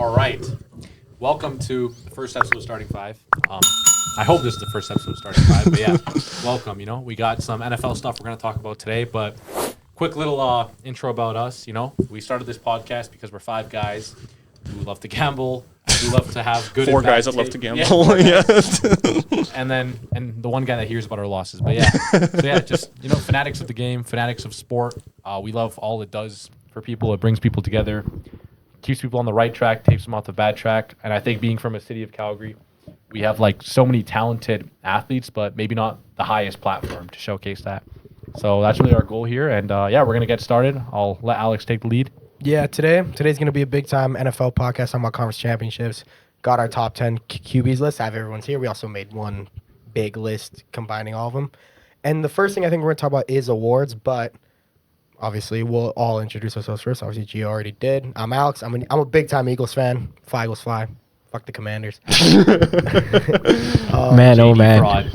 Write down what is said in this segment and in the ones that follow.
All right. Welcome to the first episode of Starting Five. I hope this is the first episode of Starting Five, but yeah, welcome. We got some NFL stuff we're going to talk about today, but quick little intro about us. We started this podcast because we're five guys who love to gamble. We love to have good Four guys that love to gamble. Yeah. and the one guy that hears about our losses. But yeah, just fanatics of the game, fanatics of sport. We love all it does for people. It brings people together, keeps people on the right track, takes them off the bad track. And I think being from a city of Calgary, we have so many talented athletes, but maybe not the highest platform to showcase that. So that's really our goal here. And we're gonna get started. I'll let Alex take the lead. Yeah, today's going to be a big-time NFL podcast on my conference championships. Got our top 10 QBs list. I have everyone's here. We also made one big list combining all of them. And the first thing I think we're going to talk about is awards, but obviously we'll all introduce ourselves first. Obviously, Gio already did. I'm Alex. I'm a big-time Eagles fan. Fly, Eagles, fly. Fuck the Commanders. Man, oh man.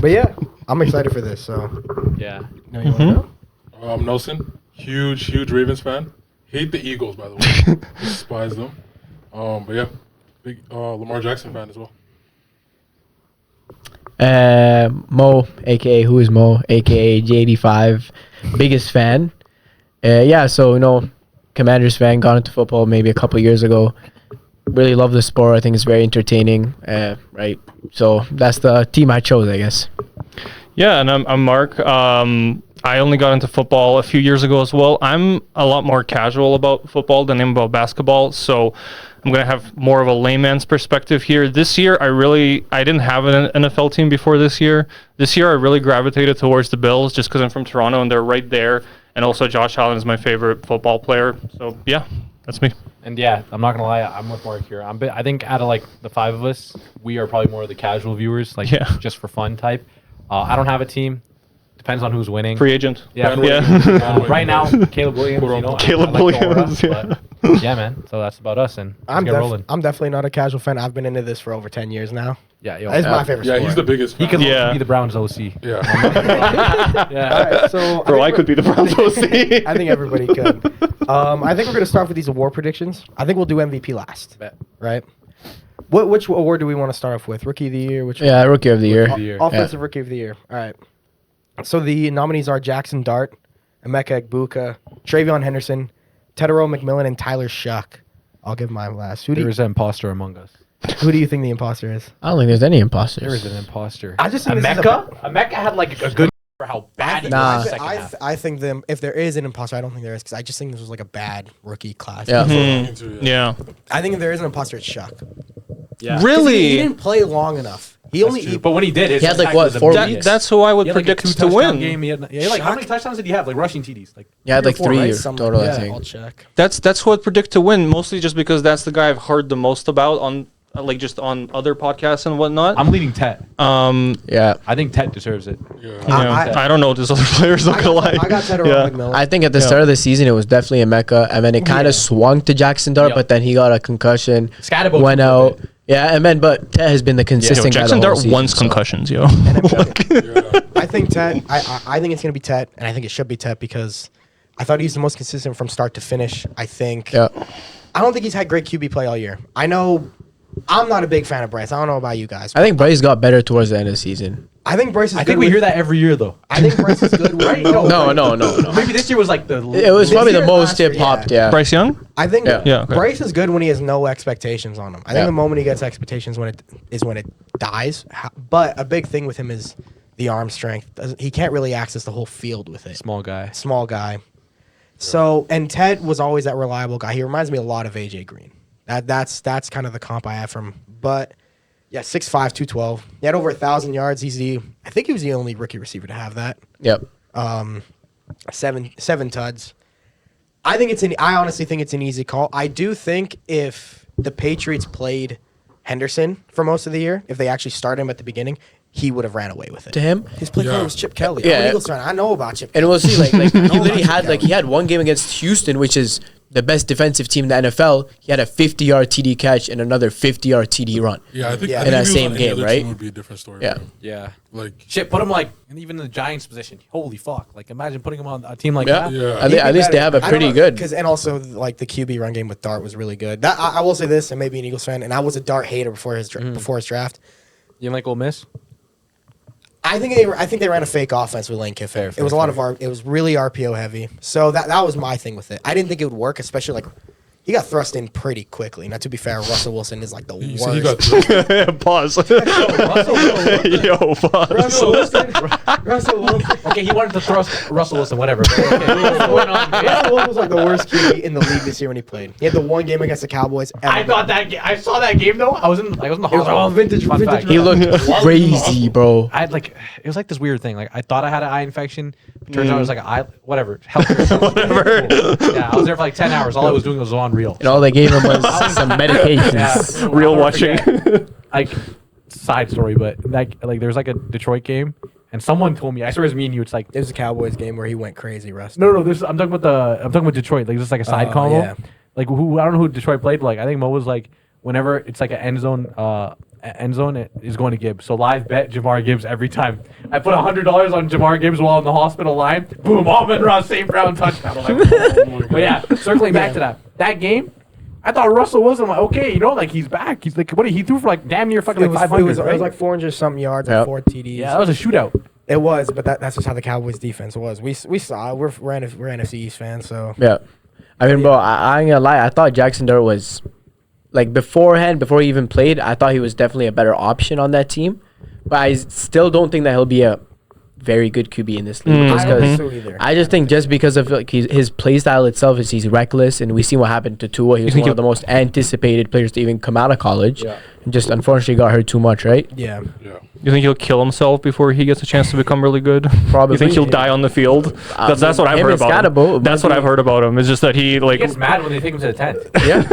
But yeah, I'm excited for this. So Yeah. you want to know? I'm Nelson. Huge Ravens fan. Hate the Eagles, by the way. Despise them. But yeah, big Lamar Jackson fan as well. Mo, aka Who is Mo, aka J85, biggest fan. Commanders fan, got into football maybe a couple years ago. Really love the sport. I think it's very entertaining. Right. So that's the team I chose, I guess. Yeah, and I'm Mark. I only got into football a few years ago as well. I'm a lot more casual about football than I am about basketball, so I'm going to have more of a layman's perspective here. This year, I didn't have an NFL team before this year. This year, I really gravitated towards the Bills just because I'm from Toronto and they're right there, and also Josh Allen is my favorite football player. So, yeah, that's me. And yeah, I'm not going to lie, I'm with Mark here. I think out of the five of us, we are probably more of the casual viewers, just for fun type. I don't have a team. Depends on who's winning. Free agent. Yeah. Right now, Caleb Williams. Caleb Williams. But yeah, man. So that's about us, and I'm get rolling. definitely not a casual fan. I've been into this for over 10 years now. Yeah, It's my favorite sport. Yeah, he's the biggest fan. He could be the Browns OC. Yeah. All right, so Bro, I could be the Browns OC. I think everybody could. I think we're going to start with these award predictions. I think we'll do MVP last. Bet. Right? Which award do we want to start off with? Rookie of the Year? Rookie of the year. Offensive Rookie of the Year. All right. So the nominees are Jackson Dart, Emeka Egbuka, Travion Henderson, Tedero McMillan, and Tyler Shuck. I'll give mine last. There is an imposter among us. Who do you think the imposter is? I don't think there's any imposters. There is an imposter. I just think Emeka had a good for how bad he was in the second half. I think if there is an imposter, I don't think there is because I just think this was a bad rookie class. Yeah. Yeah. I think if there is an imposter, it's Shuck. Yeah. Really? He didn't play long enough. But when he did, he had 4 weeks. That's who I would predict to win. Game. He had, how many touchdowns did he have? Rushing TDs. He had 3 right? total, I think. I'll check. That's who I'd predict to win, mostly just because that's the guy I've heard the most about on just on other podcasts and whatnot. I'm leading Tet. Yeah. I think Tet deserves it. Yeah. I don't know what this other player's not gonna lie. I got Tedero McMillan. I think at the start of the season, it was definitely Emeka, and then it kind of swung to Jackson Dart, but then he got a concussion, went out. Yeah, but Ted has been the consistent guy Jackson the whole Dart season, wants concussions, yo. I think Tet. I think it's gonna be Tet, and I think it should be Tet because I thought he's the most consistent from start to finish. I think. Yeah. I don't think he's had great QB play all year. I know. I'm not a big fan of Bryce. I don't know about you guys. I think Bryce got better towards the end of the season. I think Bryce is good. I think we hear that every year, though. I think Bryce is good. Right? No. Maybe this year was It was probably the most hip-hopped, yeah. Bryce Young? I think okay. Bryce is good when he has no expectations on him. I think the moment he gets expectations when it dies. But a big thing with him is the arm strength. He can't really access the whole field with it. Small guy. So, and Ted was always that reliable guy. He reminds me a lot of AJ Green. That's kind of the comp I have from him. But yeah, 6'5", 212. He had over 1,000 yards. I think he was the only rookie receiver to have that. Yep. 7 tuds. I honestly think it's an easy call. I do think if the Patriots played Henderson for most of the year, if they actually start him at the beginning, he would have ran away with it. To him. His play caller was Chip Kelly. Yeah. I'm an Eagles fan. I know about Chip Kelly. And we'll see, like he literally had he had one game against Houston, which is the best defensive team in the NFL. He had a 50-yard TD catch and another 50-yard TD run. Yeah, I think Yeah. I think In that if he was same on any game, other right? team, it would be a different story. Yeah. bro. Yeah. Like Shit, put him like, and even in the Giants position. Holy fuck! Like, imagine putting him on a team like Yeah. that. yeah. At least they have a pretty good. And also like the QB run game with Dart was really good. That I will say this, and maybe an Eagles fan, and I was a Dart hater before his draft. You like Ole Miss? I think they ran a fake offense with Lane Kiffin. Fair, it was a lot of it was really RPO heavy. So that was my thing with it. I didn't think it would work, especially like he got thrust in pretty quickly. Now to be fair, Russell Wilson is like the You worst. see, he got Pause. Yo, pause. Russell Wilson. Okay, he wanted to thrust Russell Wilson, whatever. But okay, what's going on? Russell Wilson was like the worst QB in the league this year when he played. He had the one game against the Cowboys. I thought that I saw that game though. I was in the it was hospital. all vintage. Fun fact. He looked crazy, bro. I had like it was like this weird thing. Like I thought I had an eye infection. Turns out it was like an eye whatever. Whatever. Yeah, I was there for like 10 hours. All I was doing was unreal. And all they gave him was some medications. Yeah. Real I'll never watching. forget. Like side story, but like there was like a Detroit game, and someone told me. I swear it was me and you. It's like It was a Cowboys game where he went crazy, Russ. no. I'm talking about Detroit. Like this is like a side combo. yeah. Like who I don't know who Detroit played. But like I think Mo was like whenever it's like an end zone. End zone it is going to Gibbs. So live bet Jamar Gibbs every time. I put $100 on Jamar Gibbs while in the hospital line. Boom! Almond Ross safe round touchdown. I'm like, oh. But yeah, circling back to that game. I thought Russell Wilson, like, okay, like he's back. He's like, what he threw for like damn near fucking It like was, 500. it was right? like 400 something yards Yep. and 4 TDs. Yeah, that was a shootout. It was, but that's just how the Cowboys defense was. We saw we're NFC East fans, so Yeah. I mean, bro, I ain't gonna lie. I thought Jackson Dart was, like, before he even played, I thought he was definitely a better option on that team. But I still don't think that he'll be a very good QB in this league. Just I don't think 'cause so either. I just think just because of like his play style itself is he's reckless, and we see what happened to Tua. He was one of the most anticipated players to even come out of college, and just unfortunately got hurt too much, right? Yeah. Yeah. You think he'll kill himself before he gets a chance to become really good? Probably. You think he'll die on the field? That's what I've him heard and about him. Scatterbo, That's what I've heard about him. It's just that he He like gets mad when they take him to the tent. Yeah.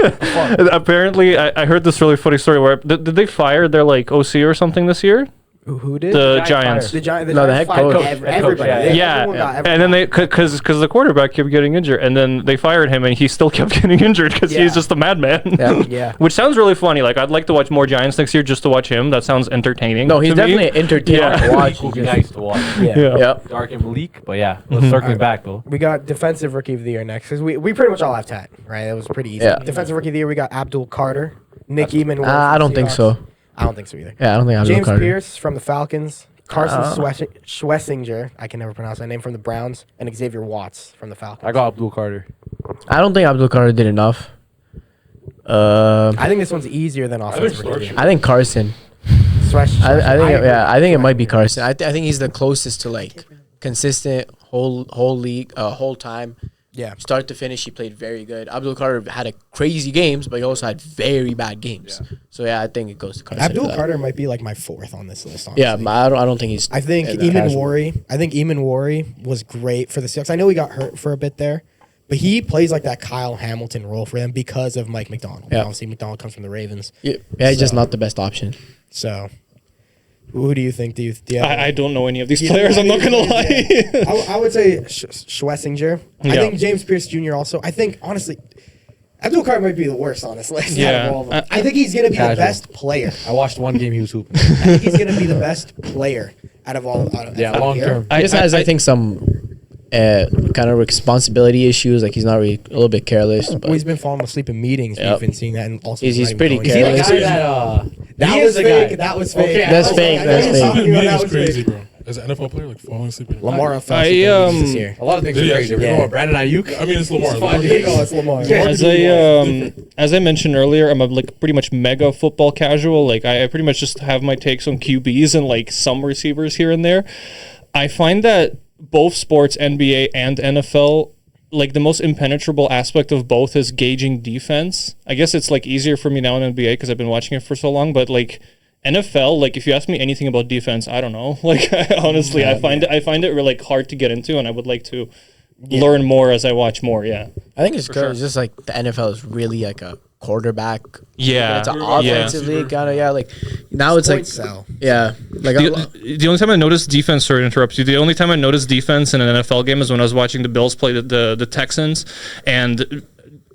apparently I heard this really funny story where did they fire their like OC or something this year? Who did? The Giants Giants. The Giants. No, the head fired coach. Everybody. Head coach, Yeah, Everyone got and then they because the quarterback kept getting injured, and then they fired him, and he still kept getting injured because Yeah. he's just a madman. Yeah. Yeah. Which sounds really funny. Like I'd like to watch more Giants next year just to watch him. That sounds entertaining. No, he's to me. definitely entertaining Yeah. to watch. Will be nice to watch. Yeah. Yeah. Yeah. Dark and Malik, but yeah, let's circling back though. We got defensive rookie of the year next because we pretty much all have Tat, right? It was pretty easy. Yeah. Defensive rookie of the year we got Abdul Carter, Nick Eamon. I don't think so. I don't think so either. Yeah, I don't think I'm James Carter. Pierce from the Falcons, Carson Schwessinger, I can never pronounce that name, from the Browns, and Xavier Watts from the Falcons. I got Abdul Carter. I don't think Abdul Carter did enough. I think this one's easier than offensive rookie of the year. I think Carson. I think it might be Carson. I think he's the closest to like consistent whole league whole time. Yeah. Start to finish, he played very good. Abdul Carter had a crazy games, but he also had very bad games. Yeah. So yeah, I think it goes to Carson. Abdul for that. Carter might be like my fourth on this list. Honestly. Yeah, but I don't think he's. I think that Eamon casual. Worry. I think Eamon Worry was great for the Seahawks. I know he got hurt for a bit there, but he plays like that Kyle Hamilton role for them because of Mike McDonald. Yeah. Obviously, McDonald comes from the Ravens. Yeah, he's just So- not the best option. So, who do you think? Do you have I don't know any of these Yeah, players. I'm not gonna yeah, lie. yeah. I would say Schwessinger. I Yeah. think James Pierce Jr. also. I think honestly, Abdul Carter might be the worst on this list. Yeah. Out of all of them. I think he's gonna be the Casual. best player. I watched one game he was hooping. I think he's gonna be the best player out of all. Yeah, out long here. term. He just has, I think, some kind of responsibility issues. Like he's not really a little bit careless. But Well, he's been falling asleep in meetings. Yep. We've been seeing that, and also He's not even pretty going. Is he the careless. guy that That he was is the fake. guy. That was fake. Okay, That's fake, I know that's you're fake. talking about Meeting that is was crazy, fake. bro. As an NFL player, like falling asleep. In Lamar fell I, asleep in meetings this year. A lot of things Did are he crazy. actually? You know what, Brandon Ayuk? I mean, it's Lamar. fine. Here you go, it's Lamar. As I mentioned earlier, I'm a like pretty much mega football casual. Like I pretty much just have my takes on QBs and like some receivers here and there. I find that both sports, NBA and NFL, like the most impenetrable aspect of both is gauging defense. I guess it's like easier for me now in NBA because I've been watching it for so long, but like NFL, like if you ask me anything about defense, I don't know. Like honestly, I find it really like hard to get into, and I would like to learn more as I watch more. Yeah. I think it's good. It's just like the NFL is really like a quarterback. Yeah, It's an Yeah. offensive league kind of like now it's like Sell. yeah like The only time I noticed defense, sorry to interrupt you, the only time I noticed defense in an NFL game is when I was watching the Bills play the Texans, and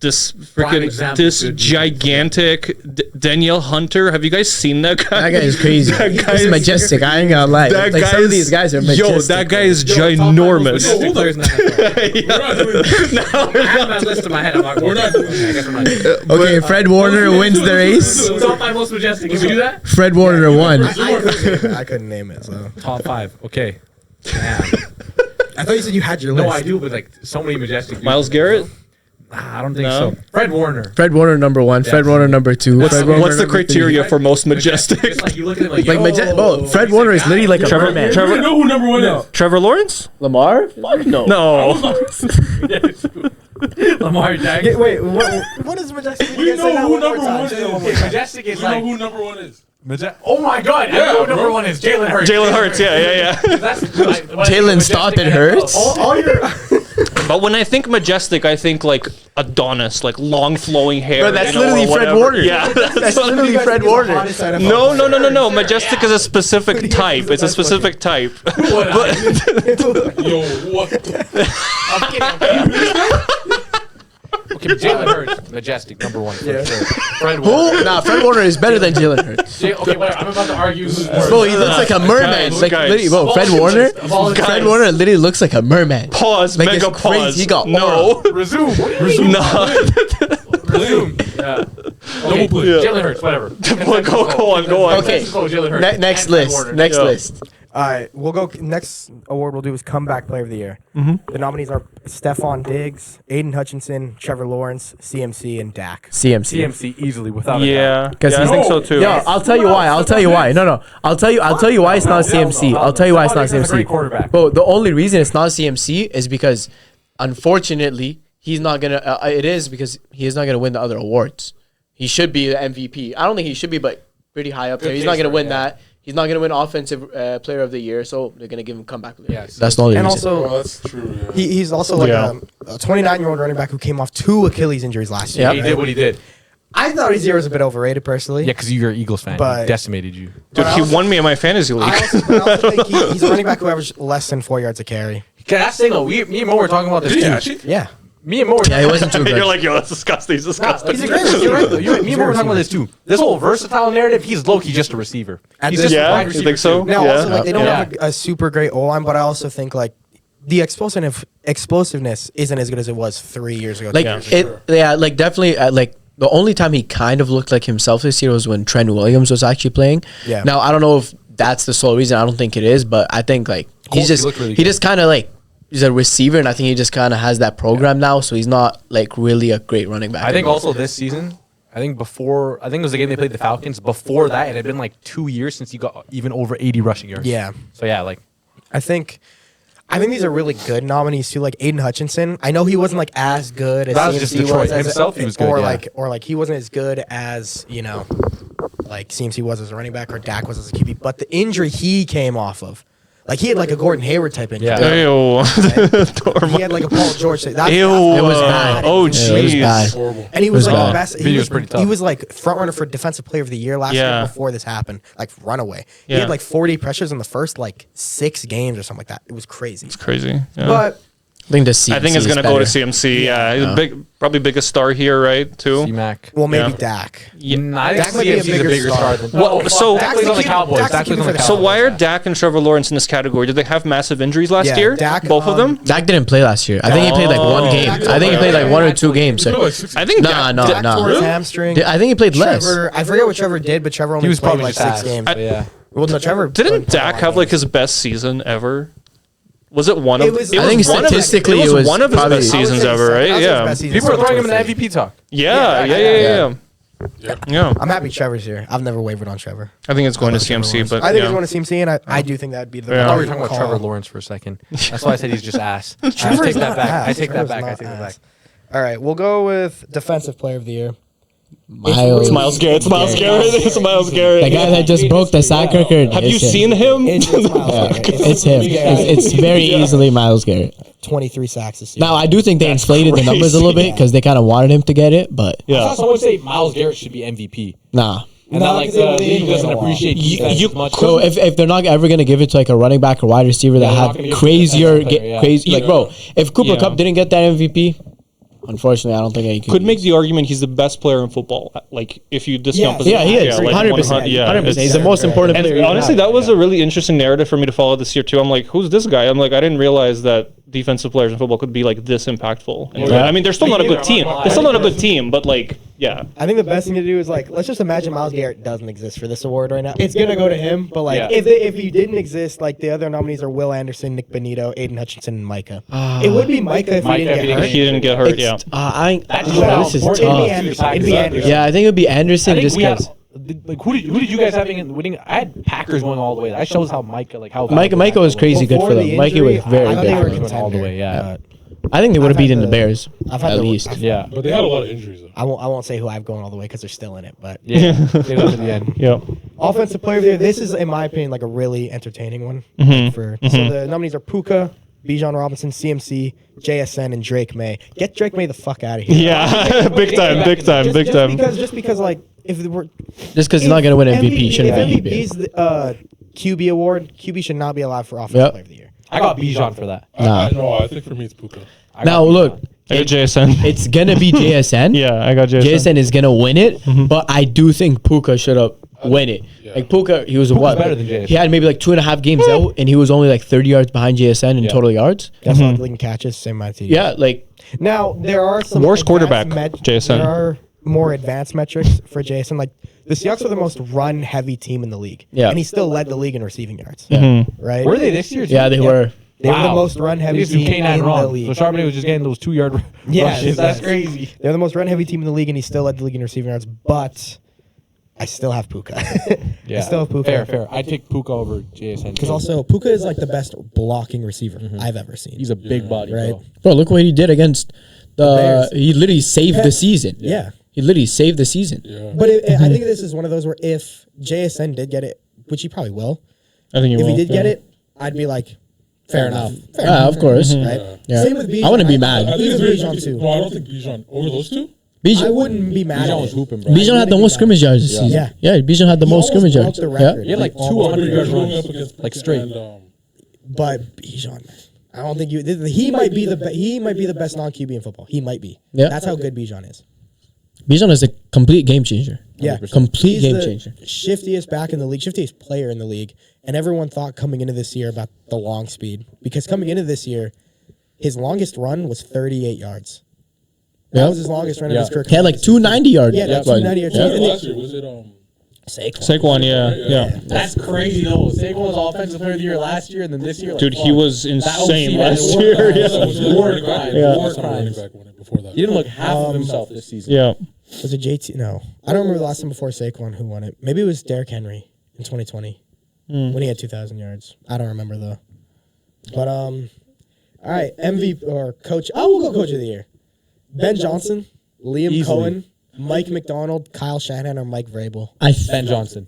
this freaking example, this good gigantic Danielle Hunter. Have you guys seen that guy? that guy is crazy. That guy He's is- majestic. I ain't gonna lie. That Like guy some of is- these guys are majestic. Yo, that guy is Yo, top five most ginormous. majestic players in the NFL. We're not doing this. I have my list in my head. I'm not going We're not doing I guess I'm not doing it. Okay, Fred Warner wins the race. Top 5 most majestic. Can we do that? Fred Warner won. I couldn't name it. So Top 5. Okay. Yeah. I thought you said you had your list. No, I do, but like so many majestic. dudes. Miles Garrett. I don't think No? so. Fred Warner. Fred Warner number 1. Fred Warner number 2. What's, Fred Warner what's the number three. criteria for most majestic? It's like you look at him like, Bro, Fred Warner is literally like a Trevor- merman. Trevor- You know who number one is? Trevor Lawrence? Lamar? Fuck no. No. Lamar Jackson. Wait, what is majestic? We know who number one is. Okay, majestic is We know like. who number one is. Oh my God! I know what number bro. 1 is. Jalen Hurts. Jalen Hurts, yeah. That's like, Jalen Stoppin Hurts? All your But when I think majestic, I think like Adonis, like long flowing hair. Bro, that's you know, or literally Fred whatever. Warner. Yeah, That's literally Fred Warner. No. Majestic is a specific type. It's a specific type. Yo, what? I'm kidding. Okay, but Jalen Hurts, majestic, number 1 for sure. Fred Warner. Who? Nah, Fred Warner is better than Jalen Hurts. Okay, whatever. I'm about to argue who's worse. Bro, he looks like a merman. Guys, Like guys. literally, bro, Fred Warner. Fred Warner literally looks like a merman. Pause. Like, Mega it's crazy. pause. He got no. Resume. No. Resume. Yeah. Okay, Jalen Hurts, whatever. Go on. Okay. Let's go, Jalen Hurts. Next And Fred list. Warner. Next Yeah. list. All right, we'll go. Next award we'll do is Comeback Player of the Year. The nominees are Stephon Diggs, Aiden Hutchinson, Trevor Lawrence, CMC, and Dak. CMC. CMC easily without a doubt. Yeah. Because I he's think so too. Yo, I'll tell you why. I'll tell you why. No. I'll tell you why it's not CMC. I'll tell you why it's not Stephon Diggs is a great CMC. quarterback. Bro, the only reason it's not CMC is because, unfortunately, he's not gonna. It is because he is not gonna win the other awards. He should be the MVP. I don't think he should be, but pretty high up there. He's not gonna win that. He's not gonna win Offensive Player of the Year, so they're gonna give him Comeback Player. Yes. That's the only And reason. also, Oh, that's true. Yeah. he's also like Yeah. a 29-year-old running back who came off 2 Achilles injuries last year. Yep. He did what he did. I thought his year was a bit overrated, personally. Yeah, because you're an Eagles fan. But- He decimated you. Dude, he won me in my fantasy league. I also think he's a running back who averaged less than 4 yards a carry. Can I say though? Me and Mo were talking about this Did he too. actually? Yeah. Me and Mo were Yeah, he wasn't too good. You're like, yo, that's disgusting. He's disgusting. He's a great receiver. You're right, though. Me and Mo were talking about this too. This whole versatile narrative, he's low-key just a receiver. He's just a Yeah, wide you receiver think so? too. Now, Yeah. also, like, they don't Yeah. have a super great O-line, but I also think, like, the explosiveness isn't as good as it was 3 years ago. Like 2 years ago. like definitely like the only time he kind of looked like himself this year was when Trent Williams was actually playing. Yeah. Now I don't know if that's the sole reason. I don't think it is, but I think like He he's just looked really he good. just kind of like he's a receiver, and I think he just kind of has that program now. So he's not like really a great running back. I think also this season, I think it was the game they played the Falcons. Before that, it had been like 2 years since he got even over 80 rushing yards. Yeah. So yeah, like I think these are really good nominees too. Like Aiden Hutchinson, I know he wasn't like as good as That was just CMC Detroit. was as Himself, he was good, or yeah. like he wasn't as good as like CMC was as a running back or Dak was as a QB. But the injury he came off of, like he had like a Gordon Hayward type injury. Yeah. Ew. He had like a Paul George. That's Ew. It was bad. Oh, Yeah, it was jeez. bad. Horrible. And he was It was like bad. the best. Video He was was pretty tough. He was like front runner for Defensive Player of the Year last Yeah. year before this happened. Like runaway. He Yeah. had like 40 pressures in the first like 6 games or something like that. It was crazy. It's crazy. Yeah. But I think the CMC I think it's is gonna go to better. CMC. Yeah, he's a big, probably biggest star here, right? Too. C-Mac. well, maybe Yeah. Dak. I Dak think might be a CMC's a bigger bigger star. star than. Well, so- Dak plays on the Cowboys. Dak's the Dak plays on the keeper for the Cowboys. So why are yeah. Dak and Trevor Lawrence in this category? Did they have massive injuries last Yeah, year? Dak, Both of them? Dak didn't play last year. I think he played like one Oh. game. I think he played like 1 or 2 games. You know, So. like 6 I think Nah, Dak, no, Dak no. tore his hamstring. I think he played less. Trevor, I forget what Trevor did, but Trevor only He was played probably like just 6 ass. games. But yeah. Well, no, Trevor Didn't played a Dak lot have of like games. his best season ever? Was it one of? It was- it I think was one of his- statistically it was it was one of his probably- best I would seasons say ever, so. right? I would say his Yeah. best season People are since throwing him in the 2023. MVP talk. Yeah. I'm happy Trevor's here. I've never wavered on Trevor. I think it's going to CMC, but I think yeah. it's going to CMC, and I do think that'd be the. Yeah. I thought we right were talking about call. Trevor Lawrence for a second. That's why I said he's just ass. I Trevor's take that not back. ass. I take that Trevor's back. I not take that back. ass. All right, we'll go with Defensive Player of the Year. It's Myles Garrett. It's Myles Garrett. It's Myles Garrett. The guy that just broke the sack record. Have you seen him? It's Myles Garrett. It's him. It's very easily Myles Garrett. 23 sacks this season. Now, I do think they inflated the numbers a little bit because they kind of wanted him to get it, but I saw someone say Myles Garrett should be MVP. nah. And that like the league doesn't appreciate defense as much. So if they're not ever gonna give it to like a running back or wide receiver that they're not have gonna give it to crazier, a player, yeah. crazy like bro, if Cooper Yeah. Kupp didn't get that MVP, unfortunately, I don't think he Could make the argument he's the best player in football. Like if you discount Yeah, position. Yeah, he is. like 100%. Yeah, 100%. He's the most important And player. honestly, that was a really interesting narrative for me to follow this year too. I'm like, who's this guy? I'm like, I didn't realize that defensive players in football could be like this impactful. And I mean, they're still not a good team. They're still not a good team, but like, yeah. I think the best thing to do is like, let's just imagine Myles Garrett doesn't exist for this award right now. It's gonna go to him, but like, Yeah. if he didn't exist, like the other nominees are Will Anderson, Nick Benito, Aiden Hutchinson, and Micah. It would be Micah if he didn't get hurt. He didn't get hurt. Yeah. This is It'd be tough. Anderson. It'd be Anderson. Yeah, I think it would be Anderson I think just we had, because like who did you guys have in winning? I had Packers going all the way. That shows how Micah Micah was crazy good Before for the them. Mikey was injury, very I thought good they for were them. contender. all the way. Yeah, I think they would have I've had beaten the the- Bears I've had at the- least. I've- yeah, But they had a lot of injuries, though. I won't say who I've gone all the way because they're still in it. But yeah. Save that to the end. Yeah. offensive player of the year. This is, in my opinion, like a really entertaining one. So the nominees are Puka, Bijan Robinson, CMC, JSN, and Drake May. Get Drake May the fuck out of here. Yeah. Big time. Big time. Big time. Just because, like, if it were Just because he's not gonna win MVP, shouldn't if be. MVP's the QB award, QB should not be allowed for offensive Yep. player of the year. I got Bijan for that. Nah. I think for me it's Puka. Now look, I got JSN. it's gonna be JSN. Yeah, I got JSN. JSN is gonna win it, but I do think Puka should have win it. Yeah. Like Puka, he was what? better than JSN. He had maybe like 2.5 games out, and he was only like 30 yards behind JSN in Yeah. total yards. That's not leading catches, same amount of TDs. Yeah, like Now there are some Worst advanced quarterback, JSN. There are more advanced metrics for JSN. Like the Seahawks are the most run-heavy team in the league. Yeah. and he still led the league in receiving yards. Right? Were they this year? yeah, they were. They were the most run-heavy These two team K9 in the wrong. league. So Charbonnet was just getting those 2-yard Yes, rushes. That's yes. crazy. They're the most run-heavy team in the league, and he still led the league in receiving yards. But I still have Puka. I still have Puka. Fair. I take Puka over JSN. Because also Puka is like the best blocking receiver I've ever seen. he's a big body, right. bro. Bro, look what he did against the. Bears. He literally saved the season. Yeah. He literally saved the season. Yeah. But I think this is one of those where if JSN did get it, which he probably will, I think if he did get it, I'd be like, fair enough. Fair Yeah, enough. of course. Right? Yeah. Same with Bijan. I wouldn't be right? mad. I think Even it's Bijan too. No, I don't think Bijan over those two. I Bijan, wouldn't be mad. Bijan at was it. hooping, bro. Bijan had the most scrimmage yards this season. Yeah. Yeah, Bijan had the He most almost scrimmage broke yards. the Yeah. record. He had like Almost 200 yards going runs. up against Like straight. And, But Bijan, I don't think he might be the best non QB in football. He might be. Yeah. That's how good Bijan is. Bijan is a complete game changer. Yeah, Complete He's game the changer. Shiftiest back in the league, shiftiest player in the league, and everyone thought coming into this year about the long speed because coming into this year, his longest run was 38 yards. That Yeah. was his longest run of his career. He had like 290 yards. Yeah, that's Like, 290 yards. yeah. And then- last year was it Saquon, yeah. That's crazy though. Saquon was offensive player of the year last year, and then this year, like, Dude, he fuck. was That insane OC last was year. war Yeah. crimes. War crimes. Yeah. War last time a running crimes. back won it before that. He didn't look half of himself this season. Yeah. Was it JT? No, I don't remember the last time before Saquon who won it. Maybe it was Derrick Henry in 2020 when he had 2,000 yards. I don't remember though. But all right, MVP or coach. We'll go coach of the year. Ben Johnson, Liam Easily. Cohen, Mike McDonald, Kyle Shanahan, or Mike Vrabel. Ben Johnson.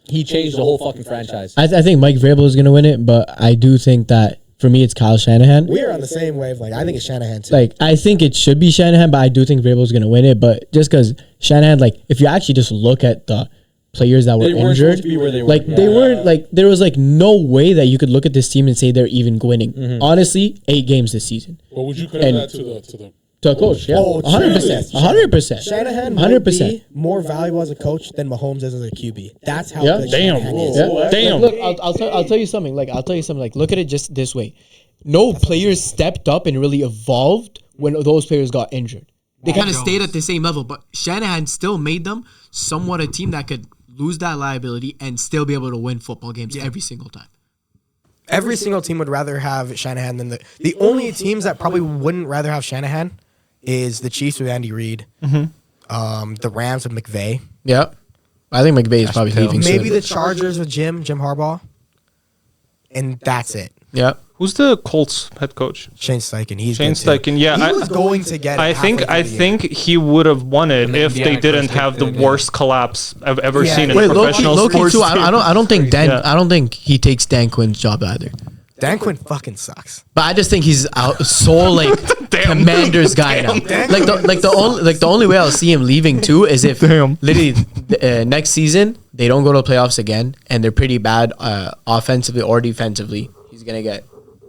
He changed the whole fucking franchise. I think Mike Vrabel is going to win it, but I do think that for me it's Kyle Shanahan. We are on the same wavelength. I think it's Shanahan too. Like I think it should be Shanahan, but I do think Vrabel is going to win it. But just because Shanahan, like if you actually just look at the players that were They weren't injured, supposed to be where they were. like they weren't like there was like no way that you could look at this team and say they're even winning. Honestly, 8 games this season. Well, would you credit And- that to the To a coach, yeah, Oh, 100%, 100%, Shanahan might 100%. be more valuable as a coach than Mahomes is as a QB. That's how Yeah. good Damn. Shanahan is. Yeah. Damn. Look, I'll tell you something. Like, look at it just this way. No players stepped up and really evolved when those players got injured. They kind of stayed at the same level, but Shanahan still made them somewhat a team that could lose that liability and still be able to win football games every single time. Every single team would rather have Shanahan than the only teams that probably wouldn't rather have Shanahan is the Chiefs with Andy Reid, the Rams with McVay, Yeah, I think McVay is probably leaving maybe soon. the Chargers with Jim Harbaugh, and that's it. Yeah. Who's the Colts head coach? Shane Steichen. He's Shane good too. Steichen. Yeah, He was going to get it. I think halfway through the year. he would have won it And the if they Indiana didn't Cruise have the kicked in, yeah. worst collapse I've ever Yeah, seen in yeah. a Wait, professional Loki sports too. team. I don't think Yeah. I don't think he takes Dan Quinn's job either. Dan Quinn fucking sucks. But I just think he's out so like Damn. Commander's guy now. The only way I'll see him leaving too is if Damn. literally next season they don't go to the playoffs again and they're pretty bad offensively or defensively. He's gonna get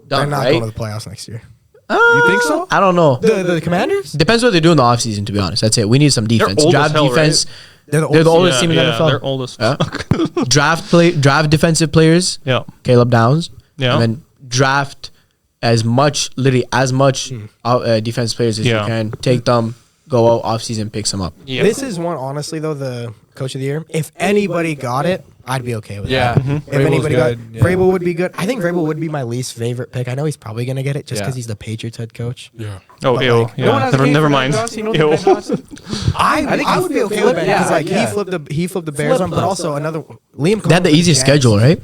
They're done, not right? going to the playoffs next year. You think so? I don't know. The Commanders? Depends what they do in the offseason, to be honest. That's it. We need some defense. old as Draft hell, defense. They're They're the oldest team in the NFL. They're old as Yeah. fuck. Draft defensive players. Yeah. Caleb Downs. Yeah. And then draft literally as much defense players as Yeah. you can. Take them, go out off season, pick some up. Yeah. This is one, honestly, though, the coach of the year. If anybody got it, I'd be okay with Yeah. that. Mhm. If Vrabel's anybody got good, yeah. Vrabel would be good. I think Vrabel would be my least favorite pick. I know he's probably going to get it just Yeah. because he's the Patriots head coach. Yeah. Oh, But, ew. like, Yeah. No one has a case Never for mind. Ben Johnson. You know Ew. Ben Johnson? I would be okay with that yeah, because like yeah. he flipped the Bears Flipped one, but them. also another Liam. They had the Cohen easiest with the Jags. schedule, right?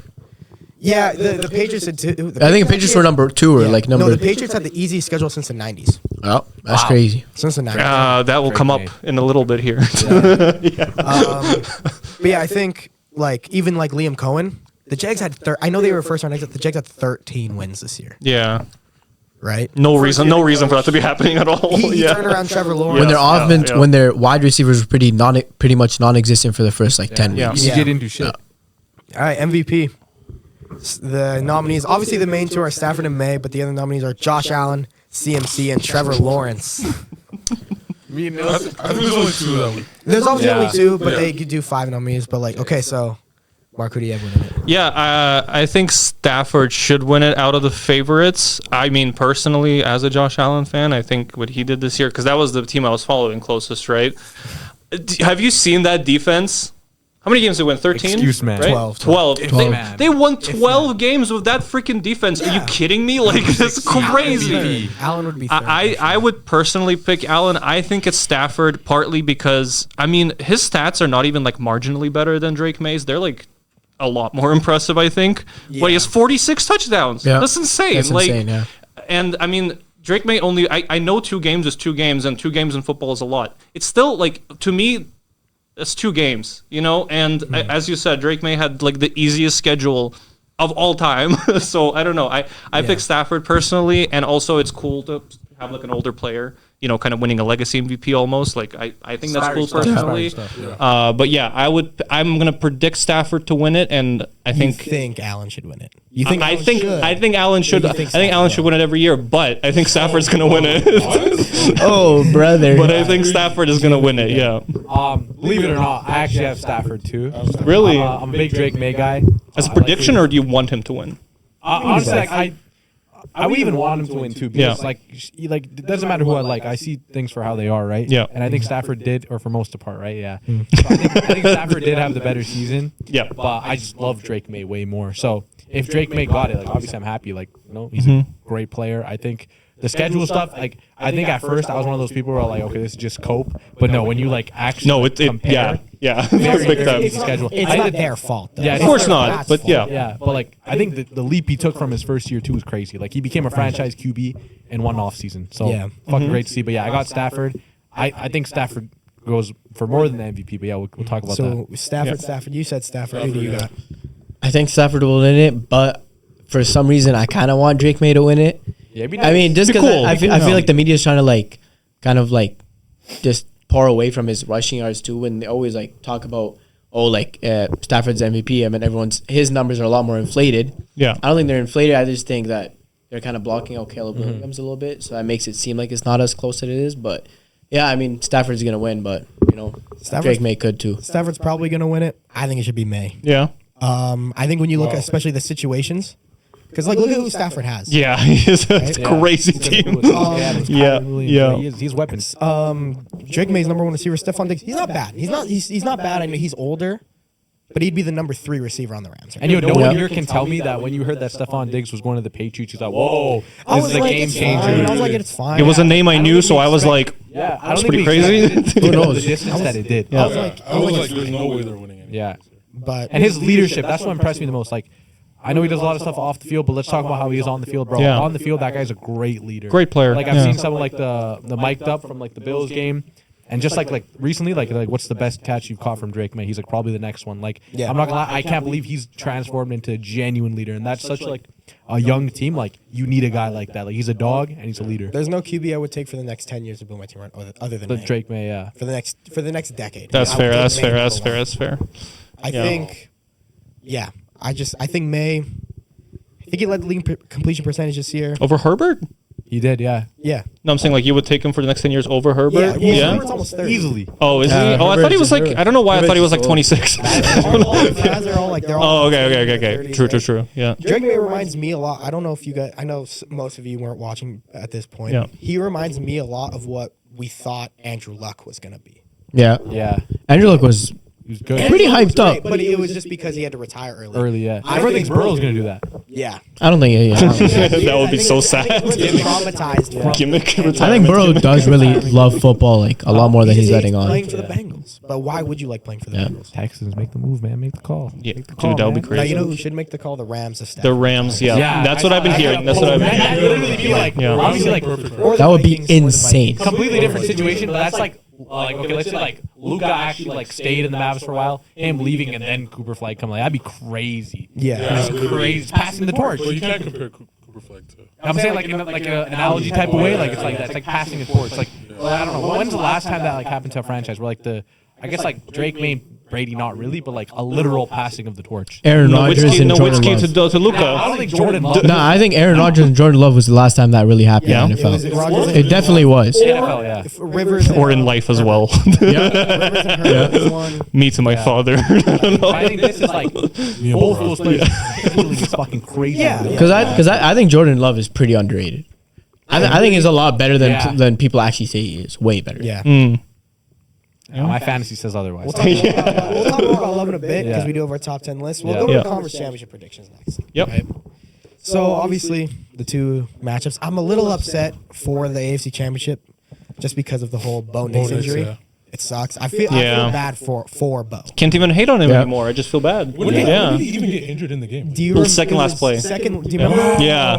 Yeah, the Patriots had two. I think the Patriots were number 2 or Yeah. like number. No, the Patriots had the easiest schedule since the 90s. Oh, that's Wow. crazy. Since the 90s. That will Great come up game. in a little bit here. But yeah, I think like even like Liam Cohen, the Jags had. I know they were first round exit. The Jags had 13 wins this year, Yeah. right? No reason for that to be happening at all. He yeah. turned around Trevor Lawrence. When their Yeah, offense, yeah. when their wide receivers were pretty much non-existent for the first like 10 Yeah. weeks. You Yeah. didn't do shit. All right, MVP. The nominees, obviously the main two are Stafford and May, but the other nominees are Josh Allen, CMC, and Trevor Lawrence. I think there's only two that we. There's obviously Yeah. only two, but Yeah. they could do 5 nominees. But like, okay, so Mark, who do you have winning it? Yeah, I think Stafford should win it out of the favorites. I mean, personally, as a Josh Allen fan, I think what he did this year, because that was the team I was following closest, right? Have you seen that defense? How many games they win? 13? Excuse, man. Right? 12. 12. If They, man. they won 12 games with that freaking defense. Are you Yeah. kidding me? Like, that's crazy. MVP. Allen would be third. I would personally pick Allen. I think it's Stafford partly because, I mean, his stats are not even like marginally better than Drake May's. They're like a lot more impressive, I think. But he has 46 touchdowns. Yeah. That's insane. That's like, insane, yeah. And I mean, Drake May only, I know 2 games is 2 games, and 2 games in football is a lot. It's still like, to me, it's 2 games, you know? And as you said, Drake May had like the easiest schedule of all time. So I don't know. I pick Stafford personally, and also it's cool to have like an older player, you know, kind of winning a legacy MVP almost. Like I think that's cool personally. But yeah, I'm gonna predict Stafford to win it, and I You think. think Allen should win it? You think? I Allen think should? I think Allen should. you I think think Allen should win it every year, but I think Stafford's gonna win it. Oh, brother. But I think Stafford is gonna win it. Yeah. Believe it or not, I actually have Stafford too. Really? I'm a big Drake May guy. As a prediction, or do you want him to win? Honestly, like, I would even want him to win too because Yeah. like it doesn't matter who I like. I see things for how they are, right? Yeah. And I think Stafford did, or for most of part, right? Yeah. So I think Stafford did have the better season. Yeah. But I just love Drake May way more. So if Drake May got it, like obviously I'm happy. Like he's a great player. I think the schedule stuff, like I think at first I was one of those people who are like, okay, this is just cope. But no, when you like actually No, it compare, yeah. very, Big very time. easy schedule. It's I not did- their fault, though. Yeah, Of course it's not, Pat's but fault. yeah. Yeah, but like I think the leap he took from his first year too was crazy. Like he became a franchise QB in one off season. So Yeah. fucking great to see. But yeah, I got Stafford. I think Stafford goes for more than the MVP. But yeah, we'll talk about So that. Stafford. You said Stafford. Who do you got? I think Stafford will win it, but for some reason I kind of want Drake May to win it. Yeah, it'd be I mean, just Be because cool. I Be feel cool. like the media is trying to like, kind of like, just pour away from his rushing yards too. When they always like talk about, Stafford's MVP. I mean, his numbers are a lot more inflated. Yeah. I don't think they're inflated. I just think that they're kind of blocking out Caleb Williams a little bit, so that makes it seem like it's not as close as it is. But yeah, I mean, Stafford's gonna win, but Drake May could too. Stafford's probably going to win it. I think it should be May. Yeah. I think when you look at especially the situations, because like look at who Stafford has. Yeah. It's a Yeah. crazy He's team. Kyler Williams, yeah. He's weapons. Drake May's number 1 receiver, Stephon Diggs. He's not bad. He's not bad. I know he's older, but he'd be the number 3 receiver on the Rams. And no one Yeah. here can tell me that when you heard that Stephon Diggs was going to the Patriots, you thought, whoa, I this was is a like, game it's changer. fine. I was like, it's fine. It was a name I don't knew, think so we I was like, Yeah, I That's don't think pretty we crazy. expected Who it knows? the distance that it did. I was like, I was like, there's no way they're winning it. Yeah. but And his leadership, that's what impressed me the most. Like, I know he does a lot of stuff off the field, but let's talk about how he is on the field, bro. Yeah. On the field, that guy's a great leader. Great player. Like I've Yeah. seen someone like the mic'd up from like the Bills game, and just like recently, like what's the best catch you've caught from Drake May? He's like probably the next one. Like Yeah. I'm not gonna lie, I can't believe he's transformed into a genuine leader, and that's such like a young team. Like you need a guy like that. Like he's a dog and he's a leader. There's no QB I would take for the next 10 years to build my team around other than The May. Drake May, yeah. For the next decade. That's I would fair. take That's May fair. number That's one. fair. That's fair. I Yeah. think, yeah. I think May. I think he led the league completion percentage this year. Over Herbert? He did, yeah. Yeah. No, I'm saying like you would take him for the next 10 years over Herbert. Yeah. Herbert's almost 30. Easily. Oh, is he? Yeah, Oh, I thought he was like. Herbert's- I don't know why I thought he was like Herbert's 26. All the guys are all like they're all. Oh, okay. 30s, True. right? Yeah. Drake May reminds me a lot. I don't know if you guys. I know most of you weren't watching at this point. Yeah. He reminds me a lot of what we thought Andrew Luck was gonna be. Yeah. Yeah. Andrew Luck was He was good. Pretty Andrew Luck was hyped up. great, but it was just because he had to retire early. Early, yeah. I Everyone think thinks Burrow's gonna do that. Yeah. I don't think. Yeah. That would be so sad. Traumatized. from Gimmick Andrew I think Burrow does really love football like a lot more than he's He letting hates on. playing for the Bengals. But why would you like playing for the Yeah. Bengals? Texans, make the move, man. Make the call. Yeah, Make the call, dude, that would be man. Now, crazy. you know who should make the call? The Rams of The Rams, yeah. That's what I've been hearing. That's what I've been That hearing. literally be like, Yeah. obviously, like, Or the That would be Vikings or the insane. Vikings. completely different situation, but that's like okay, let's say like Luka actually like stayed in the Mavs for a while, him leaving and then Cooper Flag coming. Like that'd be crazy. Yeah. That's crazy. It's passing the torch. Well, you can't compare Cooper Flag to. I'm saying like in like an analogy type of way, like it's like that. It's like passing the torch. Like well, I don't know. When's the last time that like happened to a franchise where like I guess like Drake made Brady not really, but like a literal passing of the torch. Aaron Rodgers and Jordan Nowitzki Love. to I Luka. don't think Jordan Love. No, I think Aaron Rodgers and Jordan Love was the last time that really happened Yeah. in It the was NFL. Rodgers It definitely was. NFL, yeah. If Rivers Or in life as well. Rivers and Herbert was one. Me to my father. I don't know. I think this is like both those players is fucking crazy. Yeah. Because I think Jordan Love is pretty underrated. I think he's a lot better Yeah. than people actually say he is. Way better. Yeah. My fantasy says otherwise. We'll talk more about Love in a bit because Yeah. we do have our top 10 list. We'll Yeah. go to Yeah. the conference championship predictions next. Yep. Right? So obviously the two matchups. I'm a little upset for the AFC championship just because of the whole Bo Nix Nix, injury. yeah. It sucks. I feel Yeah. bad for Bo. Can't even hate on him Yeah. anymore. I just feel bad. When did Yeah. he even get injured in the game? Do you The remember second it last was play. Second. Do you remember? Yeah.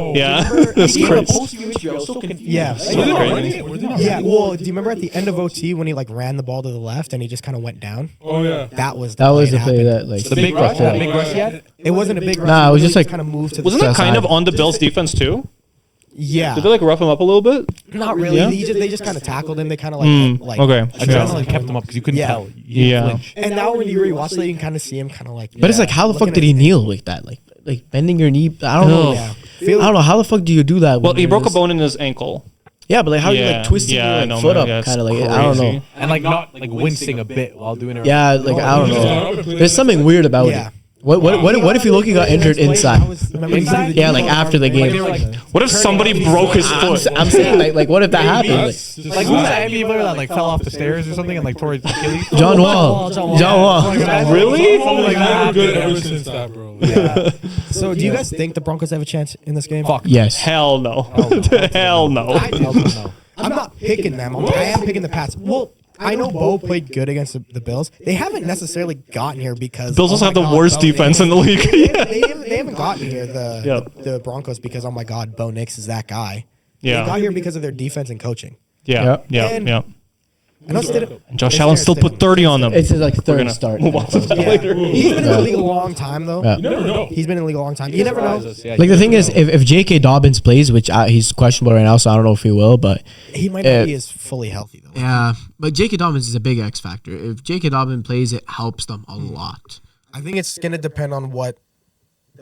Remember- That's he gave a crazy. post-game interview. I was so confused. Yeah. Were they not running? Were they not Yeah. running? Well, do you remember at the end of OT when he like ran the ball to the left and he just kind of went down? Oh yeah. That was That was play the play happened. that like The big rush, yeah. that big rush he had. It wasn't a big rush. Nah, it was He just like- kind of moved to the Wasn't that South kind side. of on the Bills' defense too? Yeah. Did they like rough him up a little bit? Not really. Yeah? They just kind of tackled him. They kind of like Okay. Adrenaline kept him up because you couldn't Yeah. tell. He didn't Yeah. flinch. And now when you rewatch it, you can kind of see him kind of like. But it's like, how the fuck Looking did at he his kneel like that? Like bending your knee. I don't know. Yeah. I don't know how the fuck do you do that. Well, when he you're broke a just- bone in his ankle. Yeah, but like how you Yeah, like twisting yeah, I your know, like, foot man. up, Yeah, it's kind of like I don't crazy. know. And like not like wincing a bit while doing it. Yeah, like I don't Yeah. know. There's something weird about Yeah. it. What if he look he got injured inside? Inside? Yeah, like after the Like game. they were like, What if somebody broke his foot? I'm saying like what if that happened? Like, like who's that NBA player that like fell off the stairs or something and like tore his Achilles? John Wall. John Wall. Really? Something like He's never that. good ever since that, bro. So, do you guys think the Broncos have a chance in this game? Fuck. Yes. Hell no. Hell no. I do. I'm not picking them. I am picking the Pats. Well, I know Bo played good against the Bills. They haven't necessarily gotten here because Bills also oh have my the God, worst Bo defense Nix- in the league. They haven't gotten here the Broncos because oh my God, Bo Nix is that guy. They got Yeah. here because of their defense and coaching. Yeah. Yeah. And- Yeah. I know Stidham. And Josh Allen still put 30 on them. It's his like We're third gonna start. move on to that Yeah. later. He's been in the league a long time though. Yeah. You never know. He's been in the league a long time. You never know. Like the thing is, if J.K. Dobbins plays, which he's questionable right now, so I don't know if he will, but He might not be as fully healthy though. yeah, but J.K. Dobbins is a big X factor. If J.K. Dobbins plays, it helps them a lot. I think it's going to depend on what